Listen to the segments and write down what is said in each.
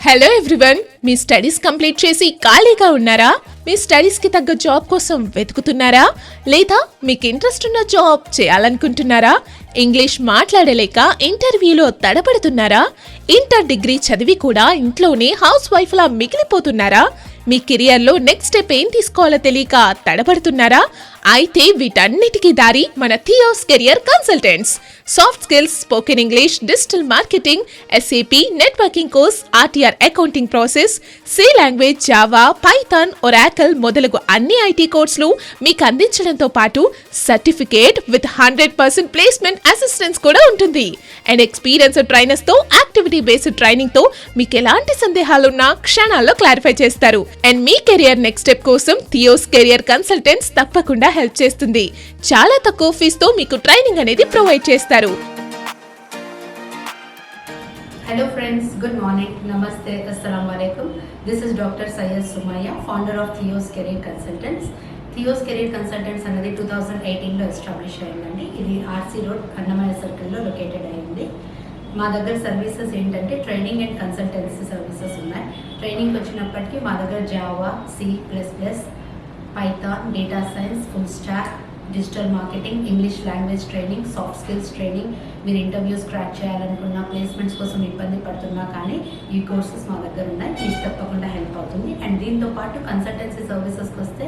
Hello everyone, మీ studies complete చేసి ఖాళీగా ఉన్నారా? మీ స్టడీస్ కి తగ్గ జాబ్ కోసం వెతుకుతున్నారా? లేదా మీకు ఇంట్రెస్ట్ ఉన్న జాబ్ చేయాలనుకుంటున్నారా? ఇంగ్లీష్ మాట్లాడలేక ఇంటర్వ్యూలో తడబడుతున్నారా? ఇంటర్ డిగ్రీ చదివి కూడా ఇంట్లోనే హౌస్ వైఫ్ లా మిగిలిపోతున్నారా? మీ కెరియర్ లో నెక్స్ట్ స్టెప్ ఏం తీసుకోవాలో తెలియక తడబడుతున్నారా? అయితే వీటన్నిటికీ దారి మన Theos career consultants. Soft skills, spoken English, digital marketing, SAP, networking course, RTR accounting process, C language, Java, Python, Oracle మొదలగు అన్ని ఐటీ కోర్సులు మీకు అందించడంతో పాటు సర్టిఫికేట్ విత్ 100% ప్లేస్మెంట్ అసిస్టెన్స్ కూడా ఉంటుంది. అండ్ ఎక్స్పీరియన్స్డ్ ట్రైనర్స్ తో యాక్టివిటీ బేస్డ్ ట్రైనింగ్ తో మీకు ఎలాంటి సందేహాలున్నా క్షణాల్లో క్లారిఫై చేస్తారు. And me career next step కోసం థియోస్ కెరియర్ కన్సల్టెంట్స్ తప్పకుండా హెల్ప్ చేస్తుంది. చాలా తక్కువ ఫీజుతో మీకు ట్రైనింగ్ అనేది ప్రొవైడ్ చేస్తారు. Hello friends, good morning, namaste, assalamu alaikum. This is Dr. Syed Sumaya, founder of Theos Career Consultants. Theos Career Consultants అనేది 2018లో establish అయిందండి. ఇది ఆర్సీ రోడ్ అన్నమయ్య సర్కిల్లో లొకేటెడ్ అయింది. మా దగ్గర సర్వీసెస్ ఏంటంటే ట్రైనింగ్ అండ్ కన్సల్టెన్సీ సర్వీసెస్ ఉన్నాయి. ట్రైనింగ్ వచ్చినప్పటికీ మా దగ్గర Java, C++, Python, data science, full stock, digital marketing, English language training, soft skills training, మీరు ఇంటర్వ్యూస్ క్రాక్ చేయాలనుకున్నా, ప్లేస్మెంట్స్ కోసం ఇబ్బంది పడుతున్నా కానీ ఈ కోర్సెస్ మా దగ్గర ఉన్నాయి. మీకు తప్పకుండా హెల్ప్ అవుతుంది. అండ్ దీంతో పాటు కన్సల్టెన్సీ సర్వీసెస్కి వస్తే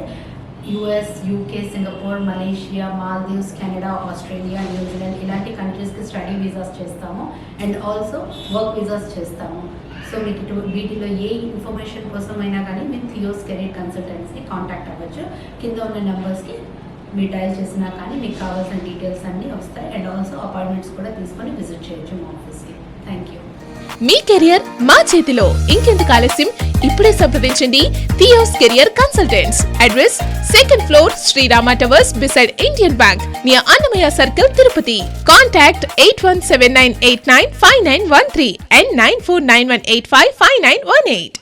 US, UK, Singapore, Malaysia, Maldives, Canada, Australia, New Zealand ఇలాంటి కంట్రీస్కి స్టడీ వీసాస్ చేస్తాము. అండ్ ఆల్సో వర్క్ వీసాస్ చేస్తాము. సో మీకు వీటిలో ఏ ఇన్ఫర్మేషన్ కోసమైనా కానీ మీరు థియోస్ కెరీర్ కన్సల్టెన్సీని కాంటాక్ట్ అవ్వచ్చు. కింద ఉన్న నెంబర్స్కి మీరు డయల్ చేసినా కానీ మీకు కావాల్సిన డీటెయిల్స్ అన్నీ వస్తాయి. అండ్ ఆల్సో అపాయింట్మెంట్స్ కూడా తీసుకొని విజిట్ చేయొచ్చు మా ఆఫీస్కి. Thank you. మీ కెరియర్ మా చేతిలో. ఇంకెందుకు ఆలస్యం, ఇప్పుడే సంప్రదించండి Theos career consultants. Address second floor, Srirama towers beside Indian bank, near Annamayya circle, Tirupati. Contact 8179895913 and 9491855918.